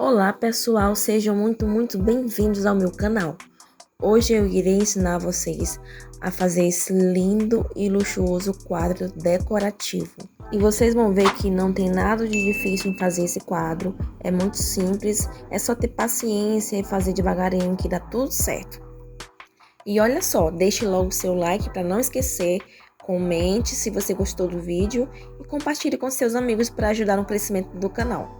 Olá pessoal, sejam muito bem-vindos ao meu canal. Hoje eu irei ensinar vocês a fazer esse lindo e luxuoso quadro decorativo. E vocês vão ver que não tem nada de difícil em fazer esse quadro, é muito simples, é só ter paciência e fazer devagarinho que dá tudo certo. E olha só, deixe logo o seu like para não esquecer, comente se você gostou do vídeo e compartilhe com seus amigos para ajudar no crescimento do canal.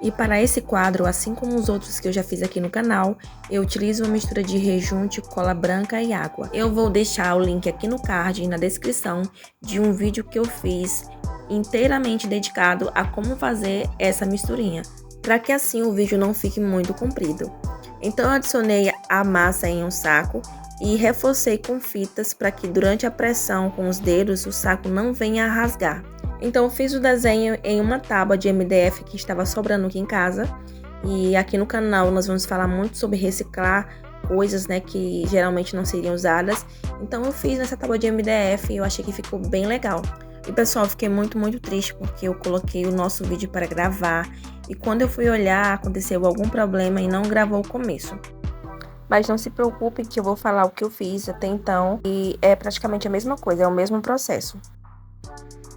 E para esse quadro, assim como os outros que eu já fiz aqui no canal, eu utilizo uma mistura de rejunte, cola branca e água. Eu vou deixar o link aqui no card e na descrição de um vídeo que eu fiz inteiramente dedicado a como fazer essa misturinha, para que assim o vídeo não fique muito comprido. Então eu adicionei a massa em um saco e reforcei com fitas para que durante a pressão com os dedos o saco não venha a rasgar. Então eu fiz o desenho em uma tábua de MDF que estava sobrando aqui em casa. E aqui no canal nós vamos falar muito sobre reciclar coisas, né, que geralmente não seriam usadas. Então eu fiz nessa tábua de MDF e eu achei que ficou bem legal. E pessoal, eu fiquei muito triste porque eu coloquei o nosso vídeo para gravar. E quando eu fui olhar, aconteceu algum problema e não gravou o começo. Mas não se preocupe que eu vou falar o que eu fiz até então. E é praticamente a mesma coisa, é o mesmo processo.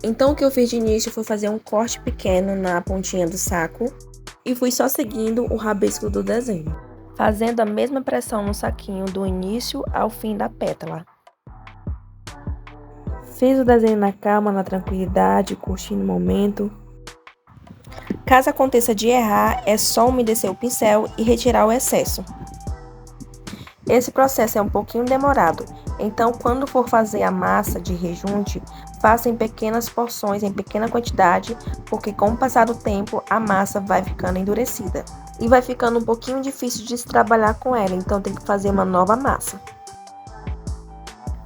Então o que eu fiz de início foi fazer um corte pequeno na pontinha do saco e fui só seguindo o rabisco do desenho, fazendo a mesma pressão no saquinho do início ao fim da pétala. Fiz o desenho na calma, na tranquilidade, curtindo o momento. Caso aconteça de errar, é só umedecer o pincel e retirar o excesso. Esse processo é um pouquinho demorado, então quando for fazer a massa de rejunte, faça em pequenas porções, em pequena quantidade, porque com o passar do tempo a massa vai ficando endurecida. E vai ficando um pouquinho difícil de se trabalhar com ela, então tem que fazer uma nova massa.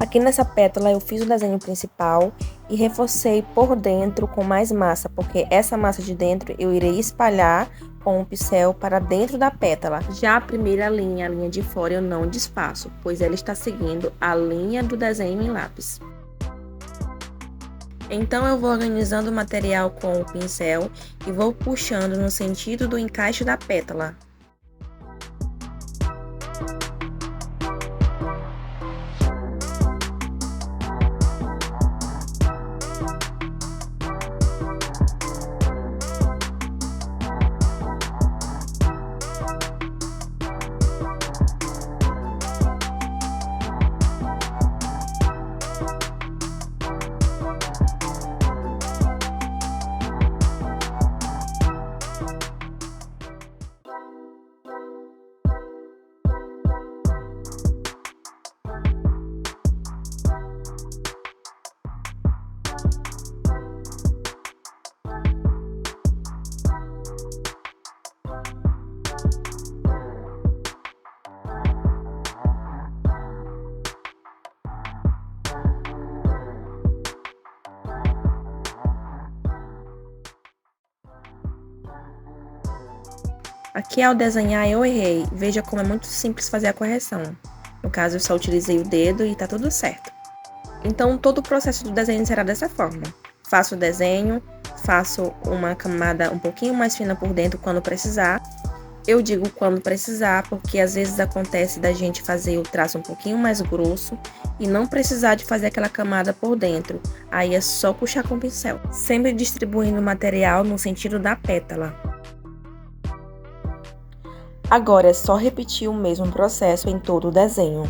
Aqui nessa pétala eu fiz o desenho principal e reforcei por dentro com mais massa, porque essa massa de dentro eu irei espalhar com o pincel para dentro da pétala. Já a primeira linha, a linha de fora, eu não desfaço, pois ela está seguindo a linha do desenho em lápis. Então eu vou organizando o material com o pincel e vou puxando no sentido do encaixe da pétala. Aqui ao desenhar eu errei, veja como é muito simples fazer a correção. No caso eu só utilizei o dedo e tá tudo certo. Então todo o processo do desenho será dessa forma. Faço o desenho, faço uma camada um pouquinho mais fina por dentro quando precisar. Eu digo quando precisar porque às vezes acontece da gente fazer o traço um pouquinho mais grosso e não precisar de fazer aquela camada por dentro. Aí é só puxar com o pincel, sempre distribuindo o material no sentido da pétala. Agora é só repetir o mesmo processo em todo o desenho.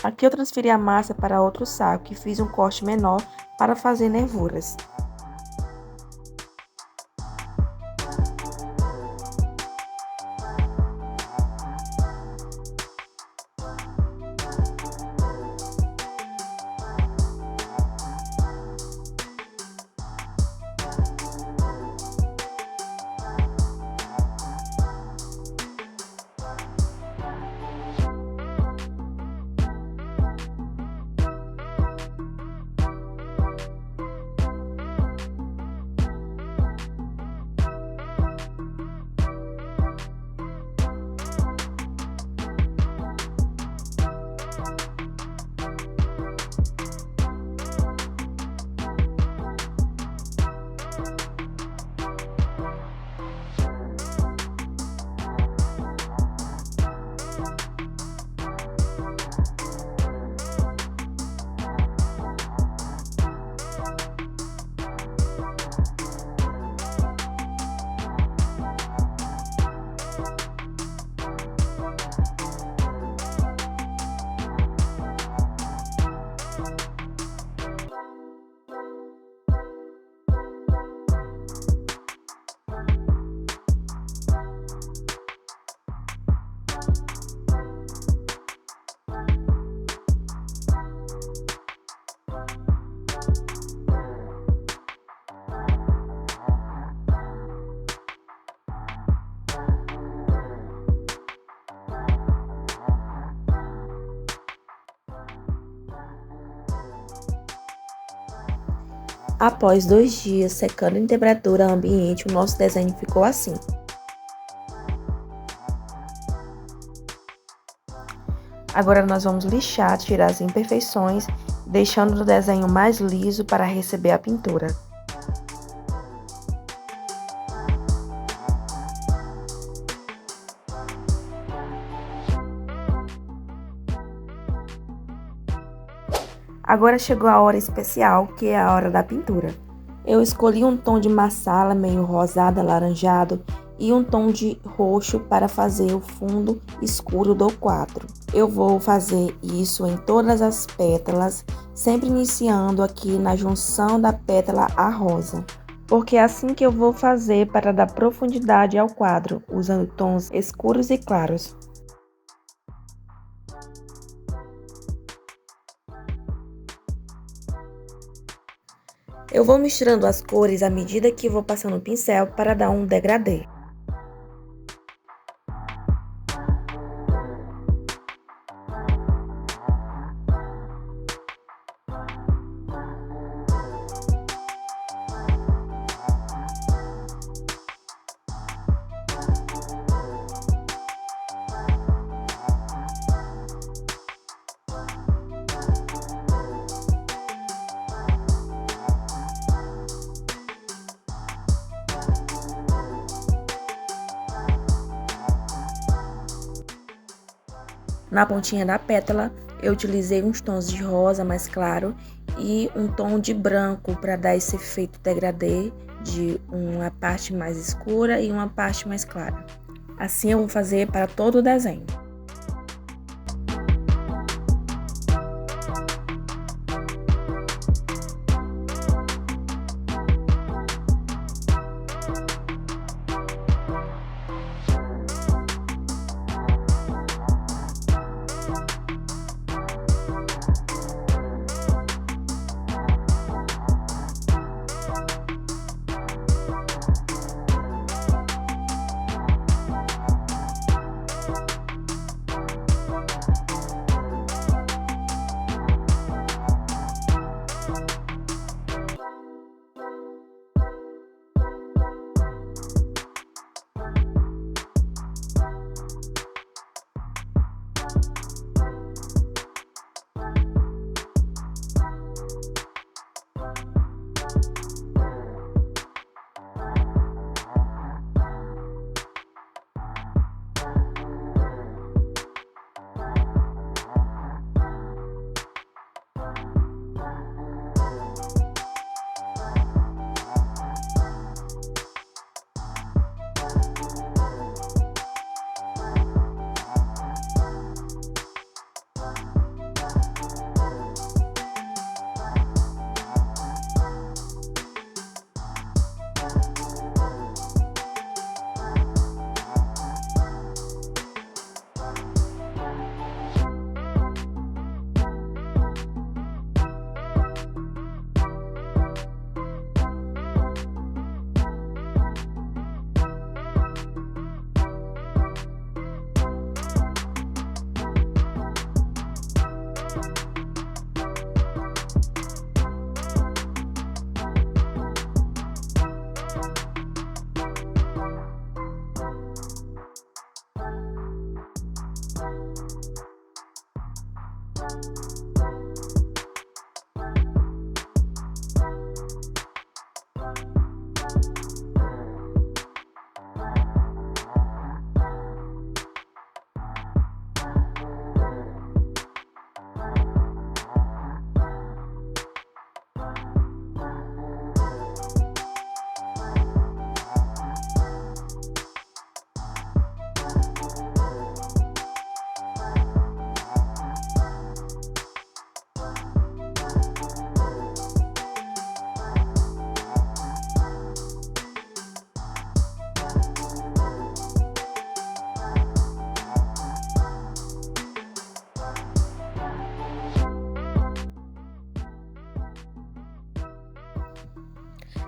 Aqui eu transferi a massa para outro saco e fiz um corte menor para fazer nervuras. Após 2 dias secando em temperatura ambiente, o nosso desenho ficou assim. Agora nós vamos lixar, tirar as imperfeições, deixando o desenho mais liso para receber a pintura. Agora chegou a hora especial, que é a hora da pintura. Eu escolhi um tom de marsala meio rosado alaranjado e um tom de roxo para fazer o fundo escuro do quadro. Eu vou fazer isso em todas as pétalas, sempre iniciando aqui na junção da pétala a rosa, porque é assim que eu vou fazer para dar profundidade ao quadro, usando tons escuros e claros. Eu vou misturando as cores à medida que vou passando o pincel para dar um degradê. Na pontinha da pétala, eu utilizei uns tons de rosa mais claro e um tom de branco para dar esse efeito degradê de uma parte mais escura e uma parte mais clara. Assim eu vou fazer para todo o desenho.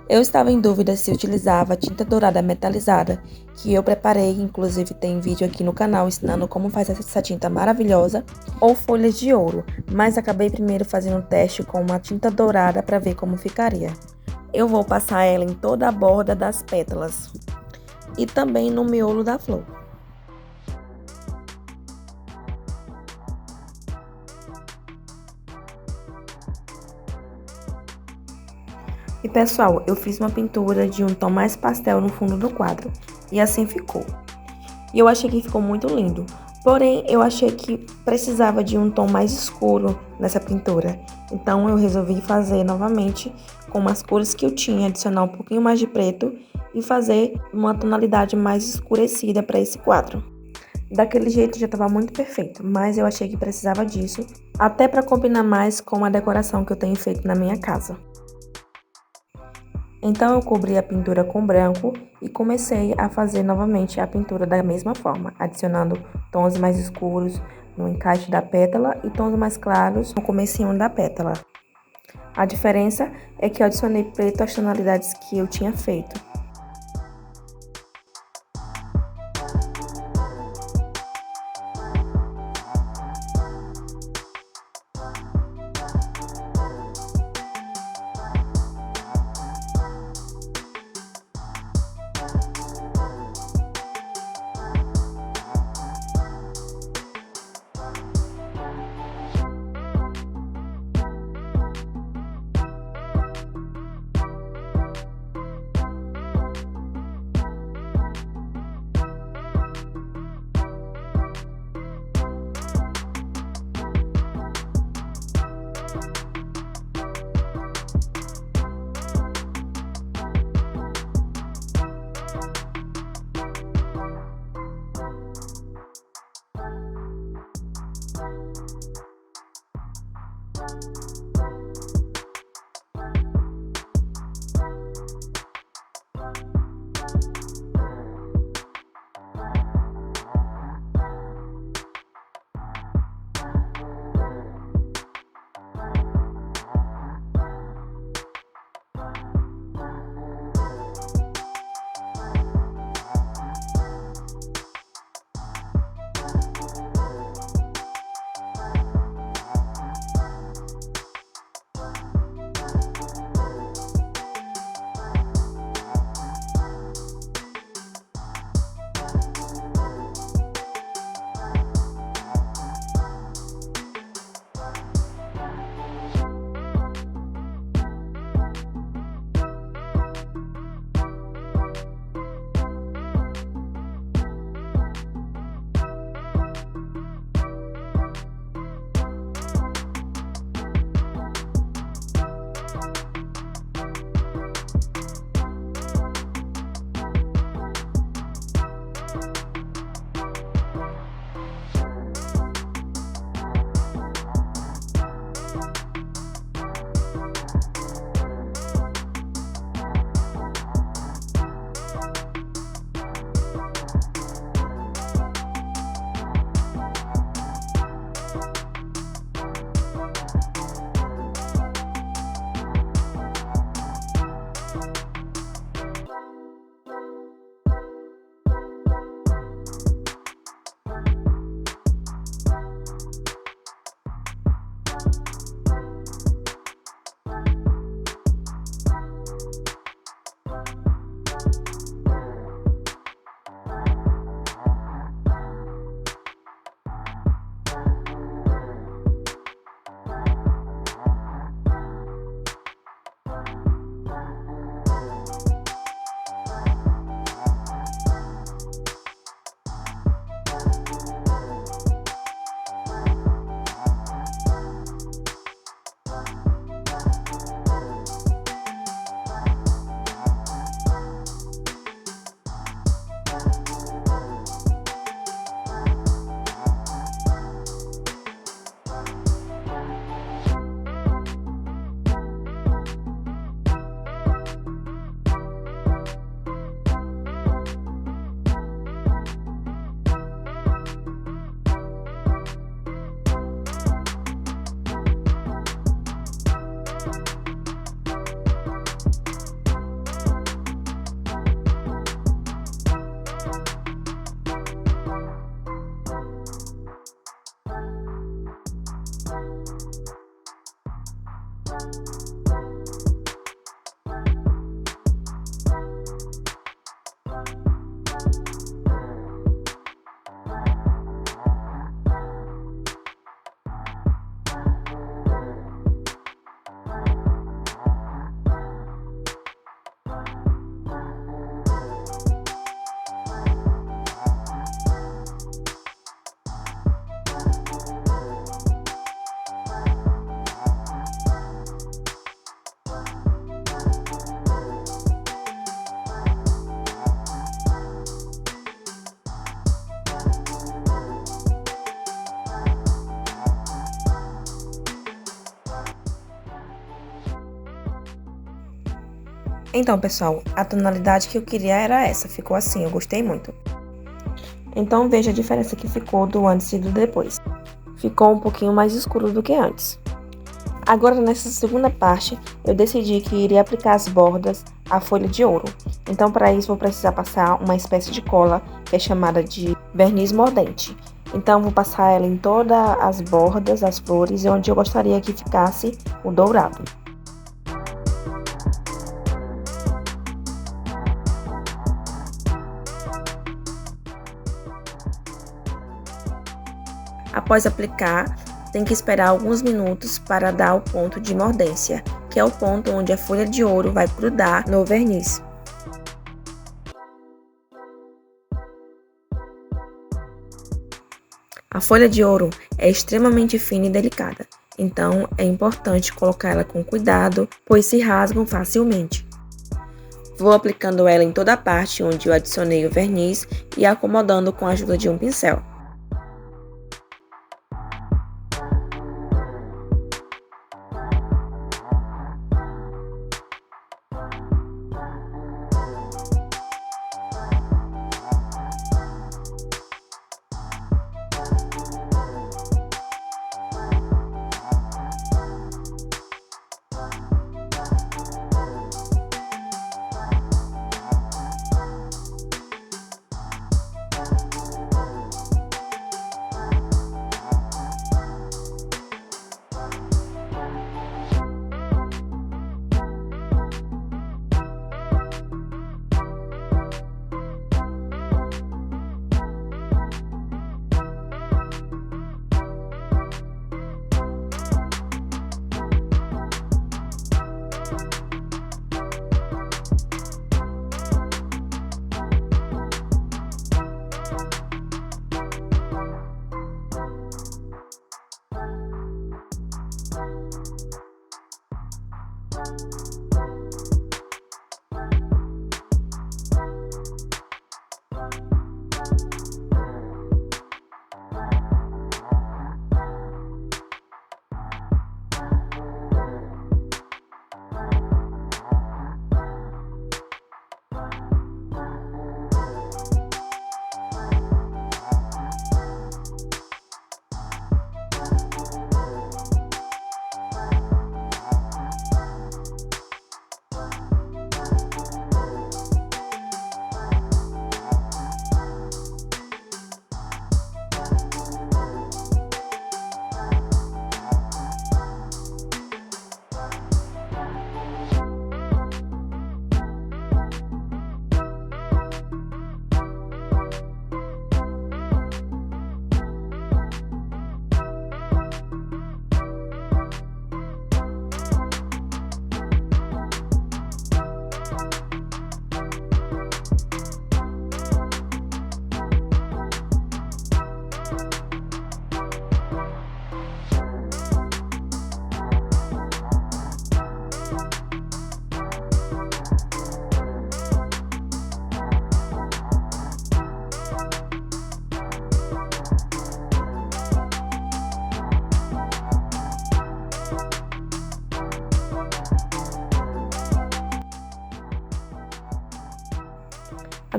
Eu estava em dúvida se utilizava tinta dourada metalizada, que eu preparei, inclusive tem vídeo aqui no canal ensinando como faz essa tinta maravilhosa, ou folhas de ouro, mas acabei primeiro fazendo um teste com uma tinta dourada para ver como ficaria. Eu vou passar ela em toda a borda das pétalas e também no miolo da flor. E pessoal, eu fiz uma pintura de um tom mais pastel no fundo do quadro e assim ficou. E eu achei que ficou muito lindo. Porém, eu achei que precisava de um tom mais escuro nessa pintura. Então, eu resolvi fazer novamente com as cores que eu tinha, adicionar um pouquinho mais de preto e fazer uma tonalidade mais escurecida para esse quadro. Daquele jeito já estava muito perfeito, mas eu achei que precisava disso, até para combinar mais com a decoração que eu tenho feito na minha casa. Então eu cobri a pintura com branco e comecei a fazer novamente a pintura da mesma forma, adicionando tons mais escuros no encaixe da pétala e tons mais claros no comecinho da pétala. A diferença é que eu adicionei preto às tonalidades que eu tinha feito. Então, pessoal, a tonalidade que eu queria era essa, ficou assim, eu gostei muito. Então, veja a diferença que ficou do antes e do depois. Ficou um pouquinho mais escuro do que antes. Agora, nessa segunda parte, eu decidi que iria aplicar as bordas à folha de ouro. Então, para isso, vou precisar passar uma espécie de cola, que é chamada de verniz mordente. Então, vou passar ela em todas as bordas, as flores, onde eu gostaria que ficasse o dourado. Após aplicar, tem que esperar alguns minutos para dar o ponto de mordência, que é o ponto onde a folha de ouro vai grudar no verniz. A folha de ouro é extremamente fina e delicada, então é importante colocar ela com cuidado, pois se rasgam facilmente. Vou aplicando ela em toda a parte onde eu adicionei o verniz e acomodando com a ajuda de um pincel.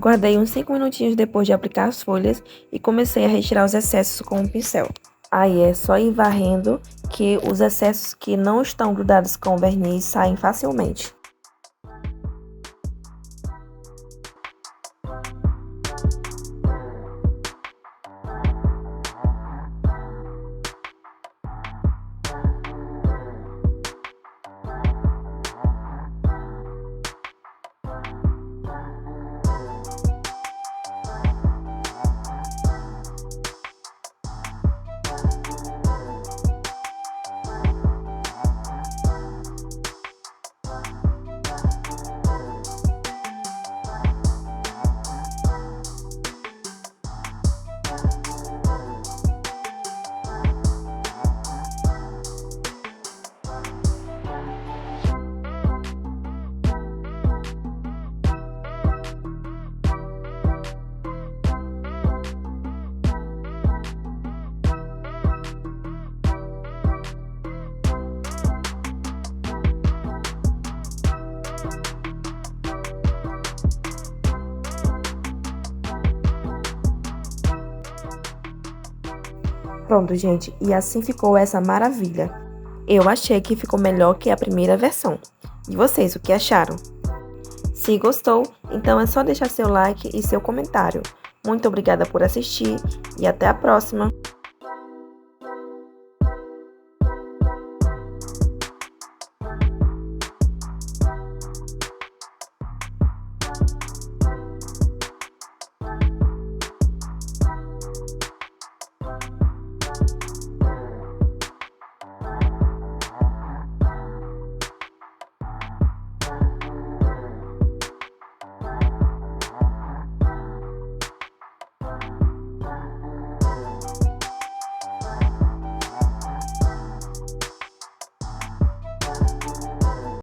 Aguardei uns 5 minutinhos depois de aplicar as folhas e comecei a retirar os excessos com um pincel. Aí é só ir varrendo que os excessos que não estão grudados com o verniz saem facilmente. Pronto, gente, e assim ficou essa maravilha. Eu achei que ficou melhor que a primeira versão. E vocês, o que acharam? Se gostou, então é só deixar seu like e seu comentário. Muito obrigada por assistir e até a próxima!